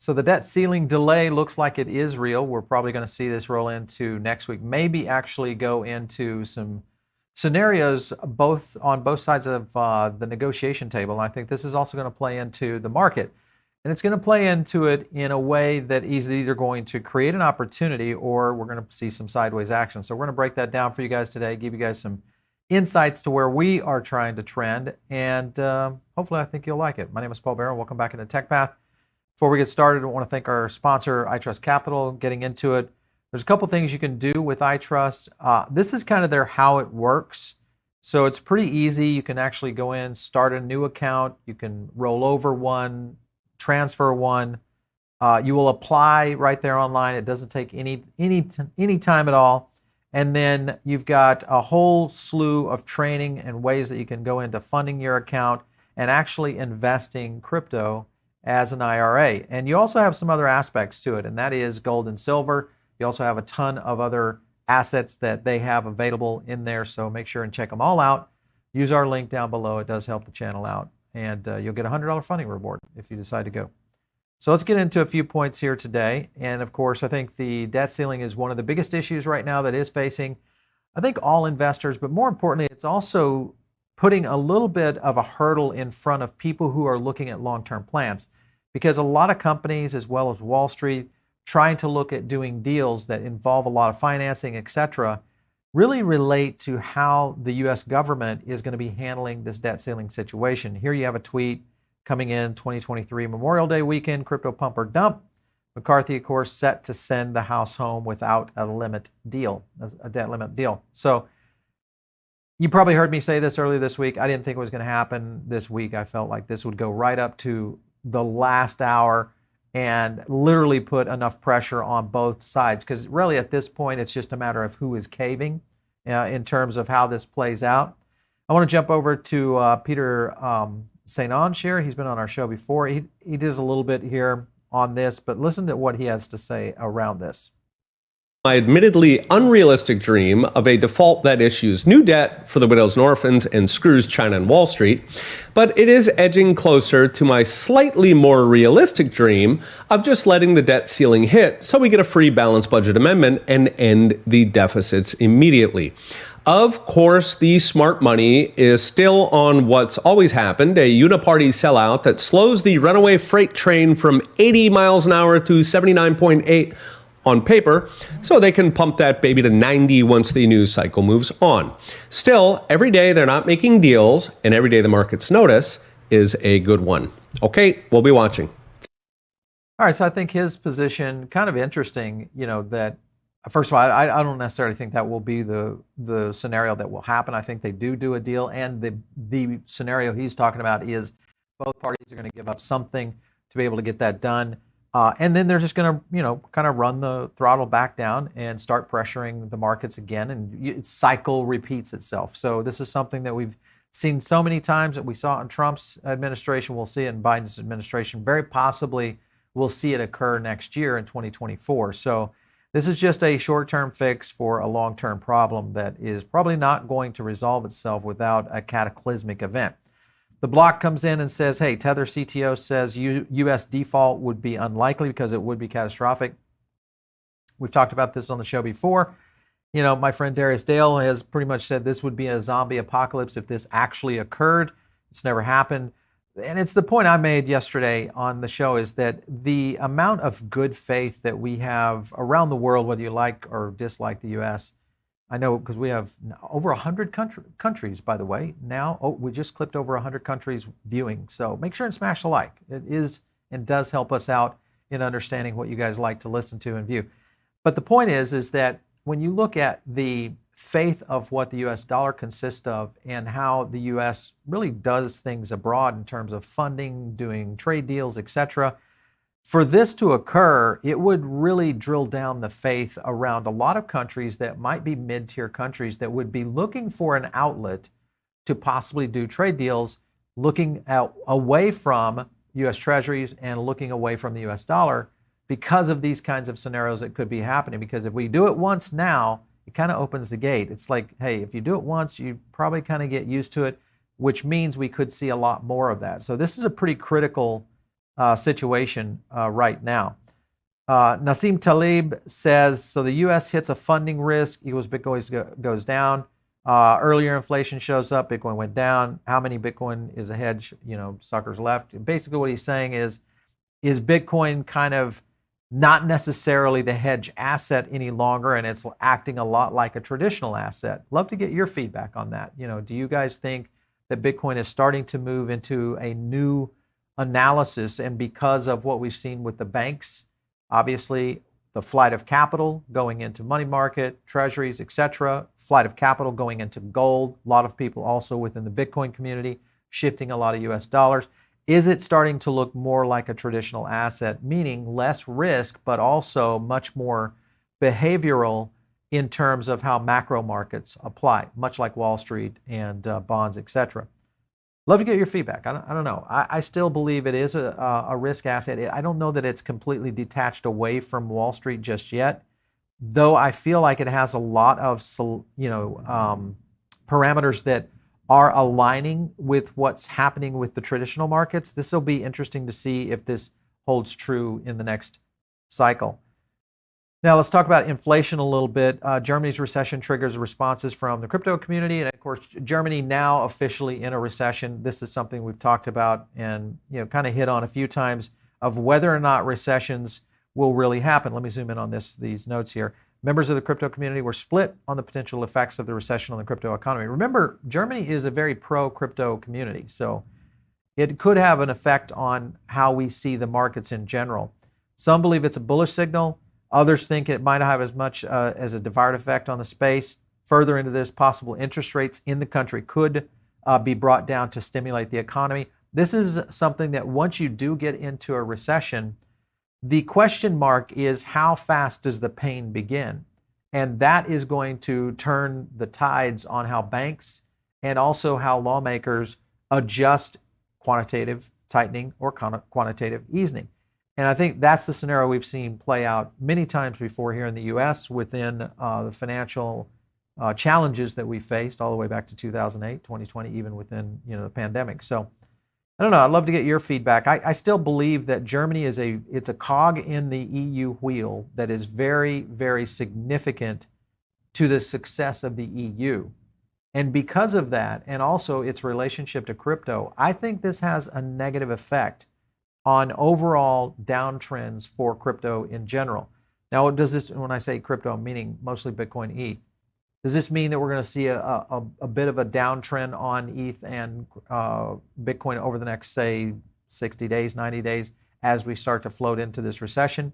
So the debt ceiling delay looks like it is real. We're probably going to see this roll into next week, maybe actually go into some scenarios on both sides of the negotiation table. And I think this is also going to play into the market. And it's going to play into it in a way that is either going to create an opportunity or we're going to see some sideways action. So we're going to break that down for you guys today, give you guys some insights to where we are trying to trend. And hopefully I think you'll like it. My name is Paul Barron. Welcome back into Tech Path. Before we get started, I want to thank our sponsor, iTrust Capital. Getting into it, there's a couple things you can do with iTrust. This is kind of their how it works. So it's pretty easy. You can actually go in, start a new account. You can roll over one, transfer one. You will apply right there online. It doesn't take any time at all. And then you've got a whole slew of training and ways that you can go into funding your account and actually investing crypto as an IRA. And you also have some other aspects to it, and that is gold and silver. You also have a ton of other assets that they have available in there, so make sure and check them all out. Use our link down below. It does help the channel out, and you'll get a $100 funding reward if you decide to go. So let's get into a few points here today. And of course, I think the debt ceiling is one of the biggest issues right now that is facing, I think, all investors, but more importantly, it's also putting a little bit of a hurdle in front of people who are looking at long-term plans, because a lot of companies, as well as Wall Street, trying to look at doing deals that involve a lot of financing, etc., really relate to how the U.S. government is going to be handling this debt ceiling situation. Here you have a tweet coming in 2023 Memorial Day weekend, crypto pump or dump. McCarthy, of course, set to send the House home without a debt limit deal. So you probably heard me say this earlier this week. I didn't think it was going to happen this week. I felt like this would go right up to the last hour and literally put enough pressure on both sides, because really at this point it's just a matter of who is caving in terms of how this plays out. I want to jump over to Peter St. Onge here. He's been on our show before. He does a little bit here on this, but listen to what he has to say around this. My admittedly unrealistic dream of a default that issues new debt for the widows and orphans and screws China and Wall Street, but it is edging closer to my slightly more realistic dream of just letting the debt ceiling hit so we get a free balanced budget amendment and end the deficits immediately. Of course, the smart money is still on what's always happened, a uniparty sellout that slows the runaway freight train from 80 miles an hour to 79.8 on paper, so they can pump that baby to 90 once the news cycle moves on. Still, every day they're not making deals, and every day the markets notice is a good one. Okay, we'll be watching. All right, so I think his position, kind of interesting, that first of all, I don't necessarily think that will be the scenario that will happen. I think they do a deal, and the scenario he's talking about is both parties are going to give up something to be able to get that done. And then they're just going to, kind of run the throttle back down and start pressuring the markets again. And cycle repeats itself. So this is something that we've seen so many times, that we saw in Trump's administration. We'll see it in Biden's administration. Very possibly we'll see it occur next year in 2024. So this is just a short-term fix for a long-term problem that is probably not going to resolve itself without a cataclysmic event. The block comes in and says, hey, Tether CTO says U.S. default would be unlikely because it would be catastrophic. We've talked about this on the show before. My friend Darius Dale has pretty much said this would be a zombie apocalypse if this actually occurred. It's never happened. And it's the point I made yesterday on the show, is that the amount of good faith that we have around the world, whether you like or dislike the U.S., I know because we have over 100 countries, by the way, now. Oh, we just clipped over 100 countries viewing. So make sure and smash the like. It is and does help us out in understanding what you guys like to listen to and view. But the point is that when you look at the faith of what the U.S. dollar consists of and how the U.S. really does things abroad in terms of funding, doing trade deals, etc., for this to occur, it would really drill down the faith around a lot of countries that might be mid-tier countries that would be looking for an outlet to possibly do trade deals, looking away from U.S. treasuries and looking away from the U.S. dollar because of these kinds of scenarios that could be happening. Because if we do it once now, it kind of opens the gate. It's like, hey, if you do it once, you probably kind of get used to it, which means we could see a lot more of that. So this is a pretty critical situation right now. Nassim Taleb says, so the U.S. hits a funding risk equals Bitcoin goes down. Earlier inflation shows up, Bitcoin went down. How many Bitcoin is a hedge, suckers left? Basically what he's saying is Bitcoin kind of not necessarily the hedge asset any longer, and it's acting a lot like a traditional asset? Love to get your feedback on that. Do you guys think that Bitcoin is starting to move into a new analysis, and because of what we've seen with the banks, obviously the flight of capital going into money market, treasuries, etc., flight of capital going into gold, a lot of people also within the Bitcoin community shifting a lot of US dollars. Is it starting to look more like a traditional asset, meaning less risk, but also much more behavioral in terms of how macro markets apply, much like Wall Street and bonds, etc.? Love to get your feedback. I don't know. I still believe it is a risk asset. I don't know that it's completely detached away from Wall Street just yet, though I feel like it has a lot of parameters that are aligning with what's happening with the traditional markets. This will be interesting to see if this holds true in the next cycle. Now let's talk about inflation a little bit. Germany's recession triggers responses from the crypto community, and of course, Germany now officially in a recession. This is something we've talked about and kind of hit on a few times of whether or not recessions will really happen. Let me zoom in on these notes here. Members of the crypto community were split on the potential effects of the recession on the crypto economy. Remember, Germany is a very pro-crypto community, so it could have an effect on how we see the markets in general. Some believe it's a bullish signal. Others think it might have as much as a desired effect on the space. Further into this, possible interest rates in the country could be brought down to stimulate the economy. This is something that once you do get into a recession, the question mark is how fast does the pain begin? And that is going to turn the tides on how banks and also how lawmakers adjust quantitative tightening or quantitative easing. And I think that's the scenario we've seen play out many times before here in the U.S. within the financial challenges that we faced all the way back to 2008, 2020, even within the pandemic. So I don't know. I'd love to get your feedback. I still believe that Germany it's a cog in the EU wheel that is very, very significant to the success of the EU. And because of that, and also its relationship to crypto, I think this has a negative effect on overall downtrends for crypto in general. Now, does this, when I say crypto, I'm meaning mostly Bitcoin, ETH. Does this mean that we're going to see a bit of a downtrend on ETH and Bitcoin over the next, say, 60 days, 90 days, as we start to float into this recession?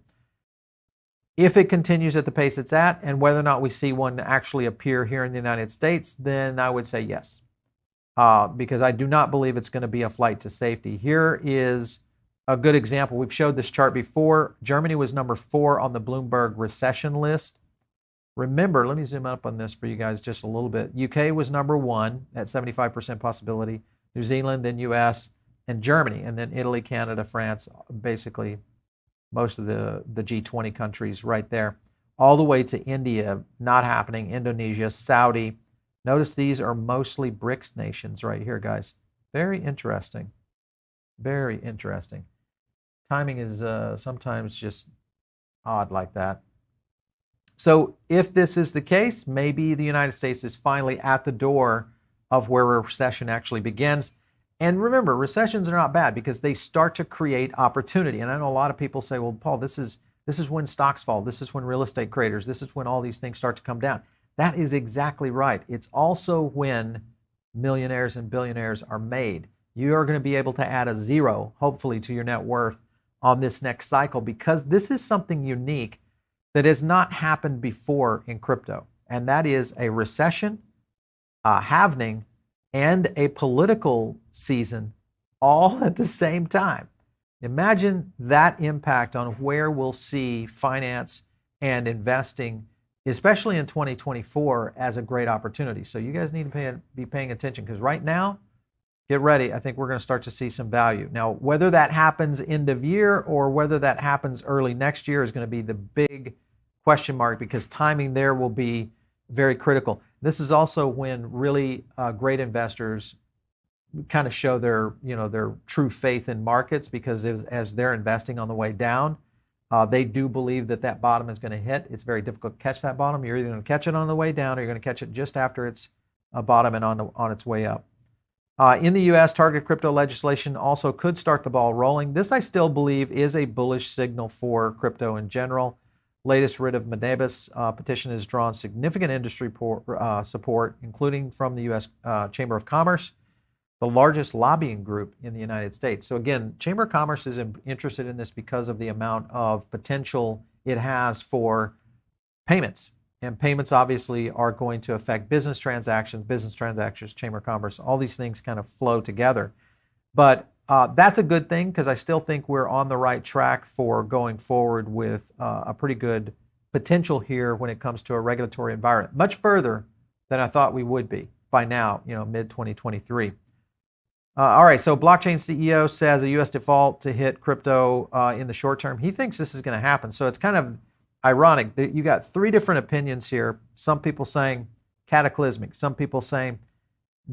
If it continues at the pace it's at, and whether or not we see one actually appear here in the United States, then I would say yes. Because I do not believe it's going to be a flight to safety. Here is a good example. We've showed this chart before. Germany was number 4 on the Bloomberg recession list. Remember, let me zoom up on this for you guys just a little bit. UK was number 1 at 75% possibility. New Zealand, then US, and Germany, and then Italy, Canada, France, basically most of the G20 countries right there. All the way to India, not happening, Indonesia, Saudi. Notice these are mostly BRICS nations right here, guys. Very interesting. Very interesting. Timing is sometimes just odd like that. So if this is the case, maybe the United States is finally at the door of where a recession actually begins. And remember, recessions are not bad because they start to create opportunity. And I know a lot of people say, well, Paul, this is when stocks fall. This is when real estate craters. This is when all these things start to come down. That is exactly right. It's also when millionaires and billionaires are made. You are going to be able to add a zero, hopefully, to your net worth on this next cycle, because this is something unique that has not happened before in crypto. And that is a recession, a halvening, and a political season all at the same time. Imagine that impact on where we'll see finance and investing, especially in 2024, as a great opportunity. So you guys need to be paying attention, because right now, get ready. I think we're going to start to see some value. Now, whether that happens end of year or whether that happens early next year is going to be the big question mark, because timing there will be very critical. This is also when really great investors kind of show their, their true faith in markets, because as they're investing on the way down, they do believe that bottom is going to hit. It's very difficult to catch that bottom. You're either going to catch it on the way down, or you're going to catch it just after it's bottom and on its way up. In the U.S., targeted crypto legislation also could start the ball rolling. This, I still believe, is a bullish signal for crypto in general. Latest writ of mandamus petition has drawn significant industry support, including from the U.S. Chamber of Commerce, the largest lobbying group in the United States. So again, Chamber of Commerce is interested in this because of the amount of potential it has for payments. And payments obviously are going to affect business transactions, Chamber of Commerce, all these things kind of flow together. But that's a good thing, because I still think we're on the right track for going forward with a pretty good potential here when it comes to a regulatory environment, much further than I thought we would be by now, mid-2023. All right, so blockchain CEO says a U.S. default to hit crypto in the short term. He thinks this is going to happen. So it's kind of ironic that you got three different opinions here. Some people saying cataclysmic, some people saying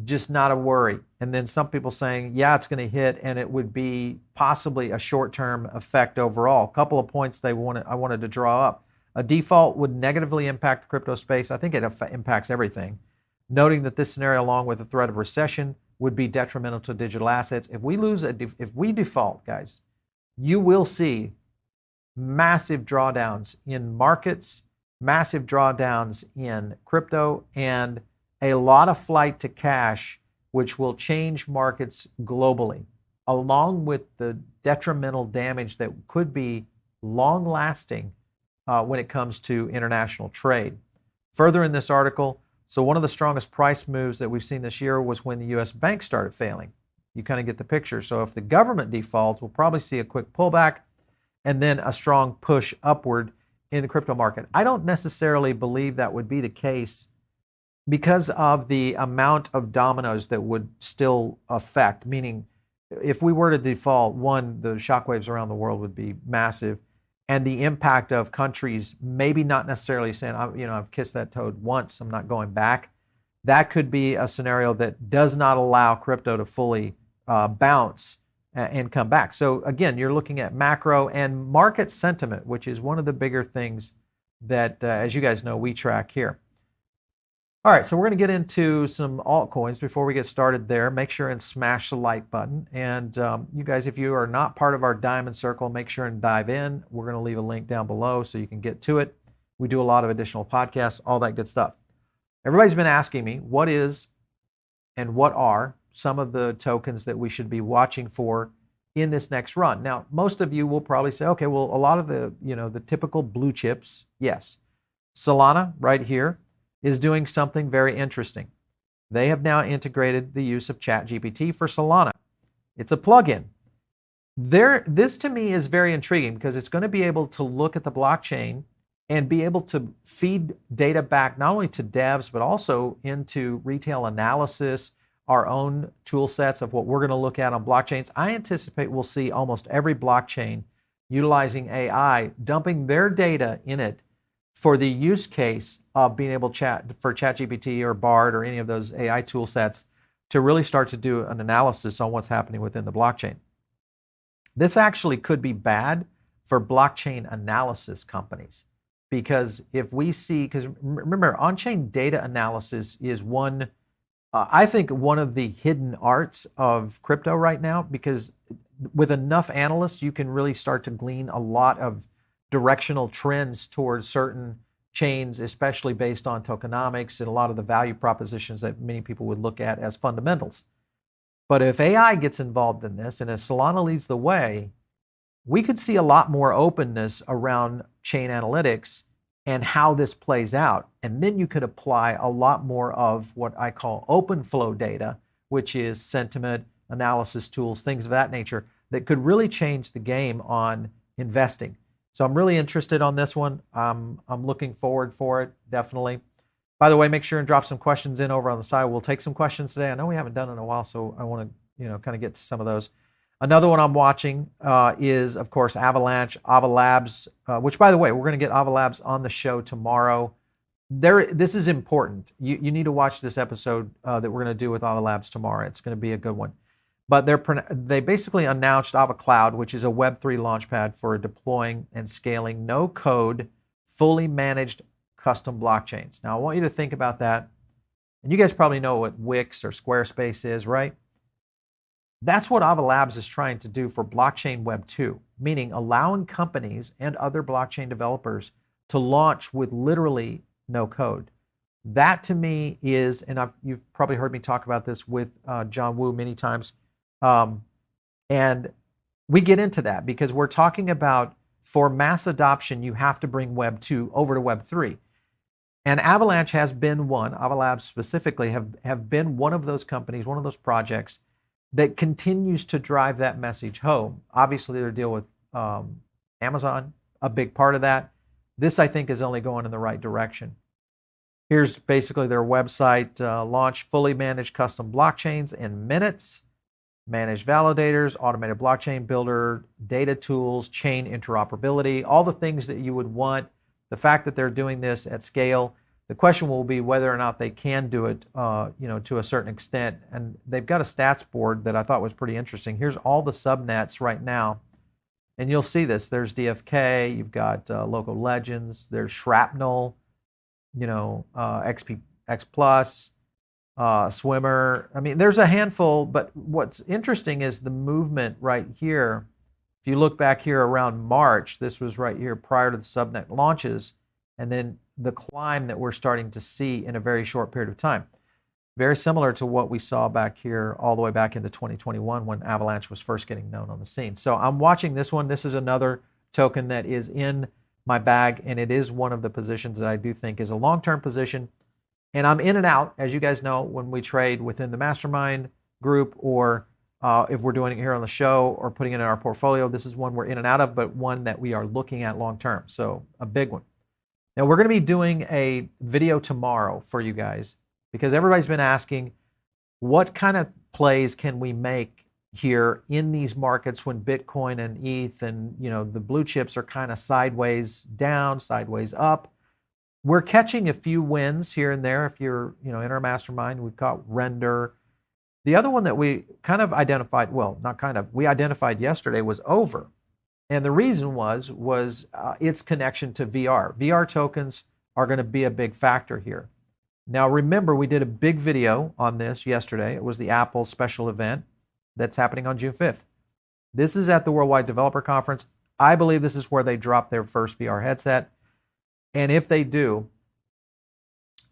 just not a worry, and then some people saying, yeah, it's going to hit, and it would be possibly a short-term effect overall. A couple of points I wanted to draw up. A default would negatively impact the crypto space. I think it impacts everything. Noting that this scenario, along with the threat of recession, would be detrimental to digital assets. If we default, guys, you will see massive drawdowns in markets, massive drawdowns in crypto, and a lot of flight to cash, which will change markets globally, along with the detrimental damage that could be long-lasting when it comes to international trade. Further in this article, so one of the strongest price moves that we've seen this year was when the U.S. banks started failing. You kind of get the picture. So if the government defaults, we'll probably see a quick pullback and then a strong push upward in the crypto market. I don't necessarily believe that would be the case because of the amount of dominoes that would still affect, meaning if we were to default, one, the shockwaves around the world would be massive, and the impact of countries maybe not necessarily saying, I've kissed that toad once, I'm not going back. That could be a scenario that does not allow crypto to fully bounce and come back. So again, you're looking at macro and market sentiment, which is one of the bigger things that, as you guys know, we track here. All right, so we're going to get into some altcoins. Before we get started there, make sure and smash the like button. And you guys, if you are not part of our Diamond Circle, make sure and dive in. We're going to leave a link down below so you can get to it. We do a lot of additional podcasts, all that good stuff. Everybody's been asking me what is and what are some of the tokens that we should be watching for in this next run. Now, most of you will probably say, okay, well, a lot of the typical blue chips, yes. Solana right here is doing something very interesting. They have now integrated the use of ChatGPT for Solana. It's a plugin. This to me is very intriguing because it's going to be able to look at the blockchain and be able to feed data back not only to devs, but also into retail analysis, our own tool sets of what we're going to look at on blockchains. I anticipate we'll see almost every blockchain utilizing AI, dumping their data in it for the use case of being able to for ChatGPT or Bard or any of those AI tool sets to really start to do an analysis on what's happening within the blockchain. This actually could be bad for blockchain analysis companies, because if we see, because remember, on-chain data analysis is one, I think one of the hidden arts of crypto right now, because with enough analysts, you can really start to glean a lot of directional trends towards certain chains, especially based on tokenomics and a lot of the value propositions that many people would look at as fundamentals. But if AI gets involved in this, and if Solana leads the way, we could see a lot more openness around chain analytics and how this plays out. And then you could apply a lot more of what I call open flow data, which is sentiment analysis tools, things of that nature, that could really change the game on investing. So I'm really interested on this one. I'm looking forward for it, definitely. By the way, make sure and drop some questions in over on the side. We'll take some questions today. I know we haven't done it in a while, so I want to kind of get to some of those. Another one I'm watching is, of course, Avalanche, Avalabs, which, by the way, we're going to get Avalabs on the show tomorrow. This is important. You need to watch this episode that we're going to do with Avalanche tomorrow. It's going to be a good one. But they basically announced AvaCloud, which is a Web3 launchpad for deploying and scaling no-code, fully managed custom blockchains. Now, I want you to think about that. And you guys probably know what Wix or Squarespace is, right? That's what Avalabs is trying to do for blockchain Web 2, meaning allowing companies and other blockchain developers to launch with literally no code. That to me is, and you've probably heard me talk about this with John Woo many times, and we get into that because we're talking about for mass adoption, you have to bring Web 2 over to Web 3. And Avalanche has been one, Avalabs specifically, have been one of those companies, one of those projects that continues to drive that message home. Obviously, their deal with Amazon, a big part of that. This, I think, is only going in the right direction. Here's basically their website, launch fully managed custom blockchains in minutes, managed validators, automated blockchain builder, data tools, chain interoperability, all the things that you would want. The fact that they're doing this at scale, the question will be whether or not they can do it, to a certain extent. And they've got a stats board that I thought was pretty interesting. Here's all the subnets right now, and you'll see this. There's DFK, you've got local legends, there's Shrapnel, XP, X Plus, Swimmer. I mean, there's a handful, but what's interesting is the movement right here. If you look back here around March, this was right here prior to the subnet launches, and then the climb that we're starting to see in a very short period of time. Very similar to what we saw back here all the way back into 2021 when Avalanche was first getting known on the scene. So I'm watching this one. This is another token that is in my bag, and it is one of the positions that I do think is a long-term position. And I'm in and out, as you guys know, when we trade within the mastermind group, or if we're doing it here on the show or putting it in our portfolio. This is one we're in and out of, but one that we are looking at long-term. So a big one. Now, we're going to be doing a video tomorrow for you guys because everybody's been asking what kind of plays can we make here in these markets when Bitcoin and ETH and the blue chips are kind of sideways down, sideways up. We're catching a few wins here and there. If you're in our mastermind, we've caught Render. The other one that we kind of identified, well, not kind of, we identified yesterday was Over. And the reason was its connection to VR. VR tokens are going to be a big factor here. Now, remember, we did a big video on this yesterday. It was the Apple special event that's happening on June 5th. This is at the Worldwide Developer Conference. I believe this is where they drop their first VR headset. And if they do,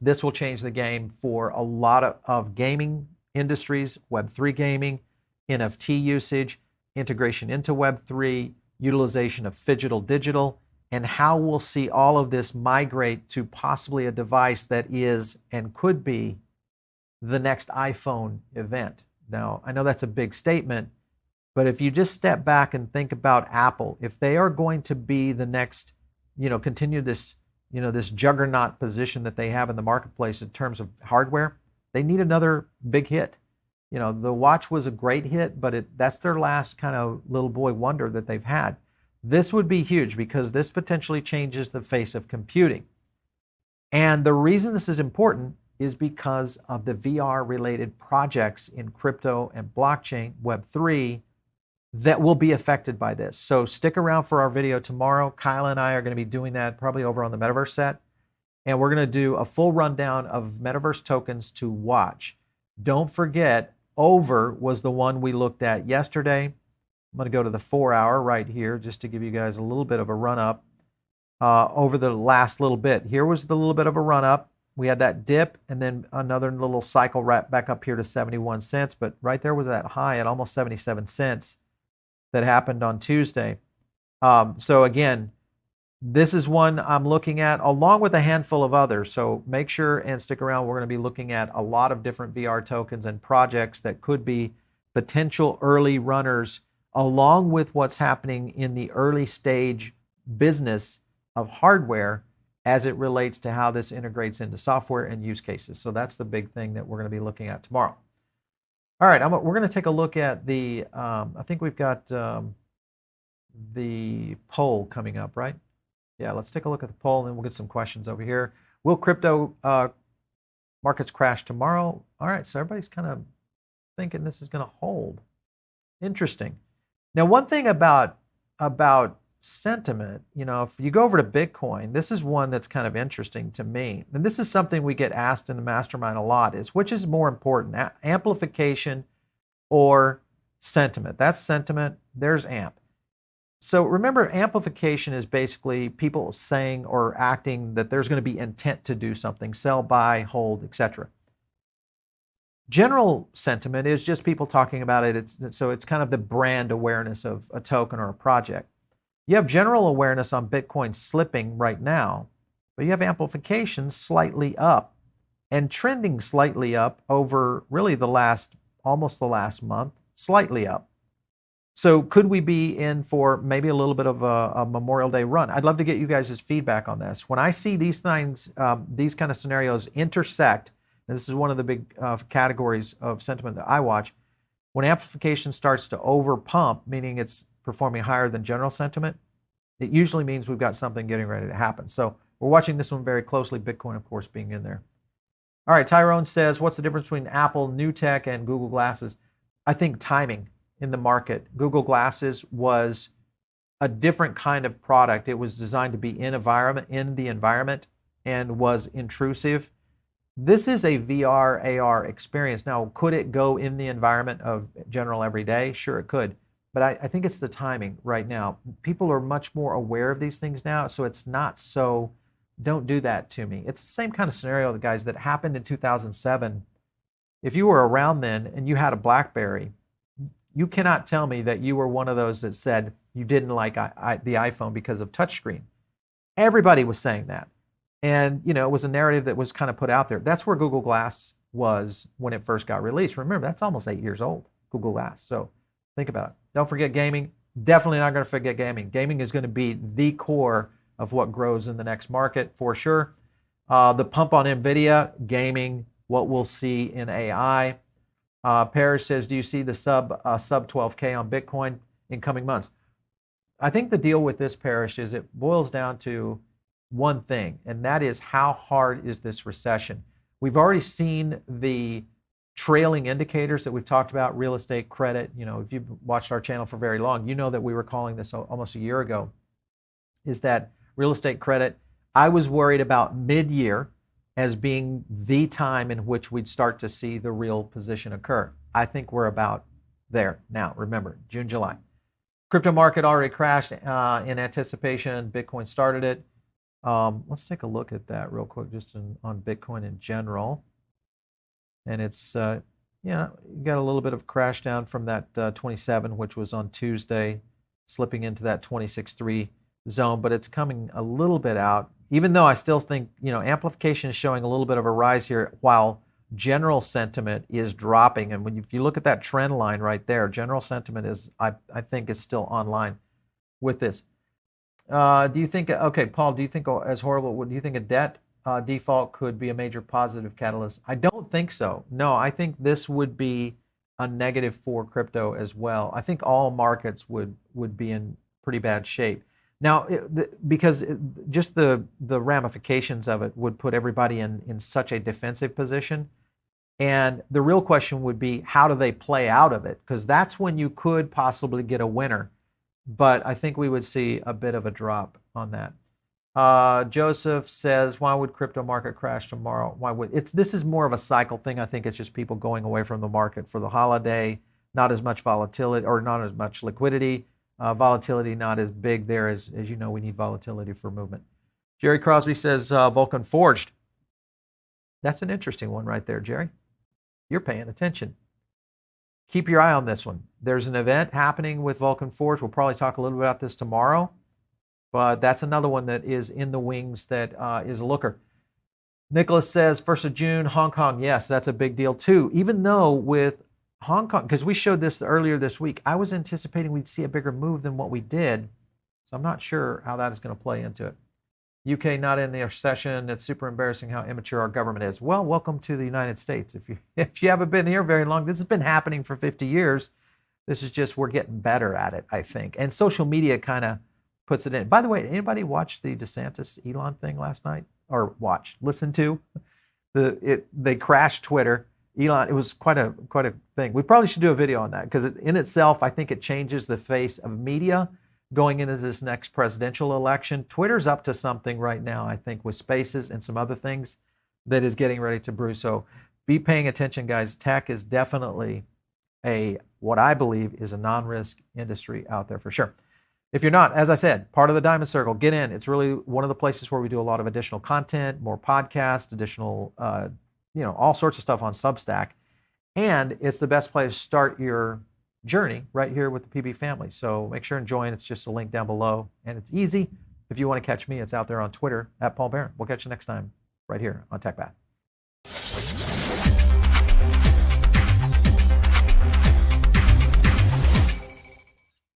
this will change the game for a lot of gaming industries, Web3 gaming, NFT usage, integration into Web3, utilization of phygital digital, and how we'll see all of this migrate to possibly a device that is and could be the next iPhone event. Now, I know that's a big statement, but if you just step back and think about Apple, if they are going to be the next, continue this, this juggernaut position that they have in the marketplace in terms of hardware, they need another big hit. The watch was a great hit, but that's their last kind of little boy wonder that they've had. This would be huge because this potentially changes the face of computing. And the reason this is important is because of the VR related projects in crypto and blockchain, Web3, that will be affected by this. So stick around for our video tomorrow. Kyle and I are going to be doing that probably over on the Metaverse set. And we're going to do a full rundown of Metaverse tokens to watch. Don't forget, Over was the one we looked at yesterday. I'm going to go to the 4-hour right here just to give you guys a little bit of a run-up over the last little bit. Here was the little bit of a run-up. We had that dip and then another little cycle right back up here to 71 cents. But right there was that high at almost 77 cents that happened on Tuesday. So again, this is one I'm looking at along with a handful of others. So make sure and stick around. We're going to be looking at a lot of different VR tokens and projects that could be potential early runners along with what's happening in the early stage business of hardware as it relates to how this integrates into software and use cases. So that's the big thing that we're going to be looking at tomorrow. All right, we're going to take a look at the, I think we've got the poll coming up, right? Yeah, let's take a look at the poll and then we'll get some questions over here. Will crypto markets crash tomorrow? All right, so everybody's kind of thinking this is going to hold. Interesting. Now, one thing about sentiment, if you go over to Bitcoin, this is one that's kind of interesting to me. And this is something we get asked in the mastermind a lot, is which is more important, amplification or sentiment? That's sentiment, there's amp. So remember, amplification is basically people saying or acting that there's going to be intent to do something, sell, buy, hold, etc. General sentiment is just people talking about it. So it's kind of the brand awareness of a token or a project. You have general awareness on Bitcoin slipping right now, but you have amplification slightly up and trending slightly up over really almost the last month, slightly up. So could we be in for maybe a little bit of a Memorial Day run? I'd love to get you guys' feedback on this. When I see these things, these kind of scenarios intersect, and this is one of the big categories of sentiment that I watch, when amplification starts to over pump, meaning it's performing higher than general sentiment, it usually means we've got something getting ready to happen. So we're watching this one very closely, Bitcoin, of course, being in there. All right, Tyrone says, what's the difference between Apple New Tech and Google Glasses? I think timing in the market. Google Glasses was a different kind of product. It was designed to be in the environment and was intrusive. This is a VR, AR experience. Now, could it go in the environment of general everyday? Sure, it could. But I think it's the timing right now. People are much more aware of these things now, so it's not so, don't do that to me. It's the same kind of scenario, guys, that happened in 2007. If you were around then and you had a BlackBerry, you cannot tell me that you were one of those that said you didn't like the iPhone because of touchscreen. Everybody was saying that. And, it was a narrative that was kind of put out there. That's where Google Glass was when it first got released. Remember, that's almost 8 years old, Google Glass. So think about it. Don't forget gaming. Definitely not going to forget gaming. Gaming is going to be the core of what grows in the next market for sure. The pump on NVIDIA, gaming, what we'll see in AI. Parrish says, do you see the sub 12K on Bitcoin in coming months? I think the deal with this, Parrish, is it boils down to one thing, and that is how hard is this recession? We've already seen the trailing indicators that we've talked about, real estate, credit. If you've watched our channel for very long, you know that we were calling this almost a year ago, is that real estate credit. I was worried about mid-year as being the time in which we'd start to see the real position occur. I think we're about there now. Remember, June, July. Crypto market already crashed in anticipation. Bitcoin started it. Let's take a look at that real quick, just on Bitcoin in general. And it's, you got a little bit of crash down from that 27, which was on Tuesday, slipping into that 26.3 zone, but it's coming a little bit out, even though I still think, amplification is showing a little bit of a rise here while general sentiment is dropping. And if you look at that trend line right there, general sentiment is, I think, is still online with this. Do you think, okay, Paul, do you think, as horrible, do you think a debt default could be a major positive catalyst? I don't think so. No, I think this would be a negative for crypto as well. I think all markets would be in pretty bad shape. Now, because just the ramifications of it would put everybody in such a defensive position. And the real question would be, how do they play out of it? Because that's when you could possibly get a winner. But I think we would see a bit of a drop on that. Joseph says, why would crypto market crash tomorrow? This is more of a cycle thing. I think it's just people going away from the market for the holiday, not as much volatility or not as much liquidity. Volatility not as big there as you know, we need volatility for movement. Jerry Crosby says, Vulcan Forged. That's an interesting one right there, Jerry. You're paying attention. Keep your eye on this one. There's an event happening with Vulcan Forge. We'll probably talk a little bit about this tomorrow, but that's another one that is in the wings that is a looker. Nicholas says, 1st of June, Hong Kong. Yes, that's a big deal too. Even though with Hong Kong, because we showed this earlier this week, I was anticipating we'd see a bigger move than what we did. So I'm not sure how that is going to play into it. UK not in the recession. It's super embarrassing how immature our government is. Well, welcome to the United States. If you haven't been here very long, this has been happening for 50 years. This is just, we're getting better at it, I think. And social media kind of puts it in. By the way, anybody watch the DeSantis Elon thing last night? listen to they crashed Twitter. Elon, it was quite a thing. We probably should do a video on that because in itself, I think it changes the face of media going into this next presidential election. Twitter's up to something right now, I think, with Spaces and some other things that is getting ready to brew. So be paying attention, guys. Tech is definitely what I believe is a non-risk industry out there for sure. If you're not, as I said, part of the Diamond Circle, get in. It's really one of the places where we do a lot of additional content, more podcasts, additional, all sorts of stuff on Substack. And it's the best place to start your journey right here with the PB family. So make sure and join. It's just a link down below. And it's easy. If you want to catch me, it's out there on Twitter @Paul Barron. We'll catch you next time right here on TechBat.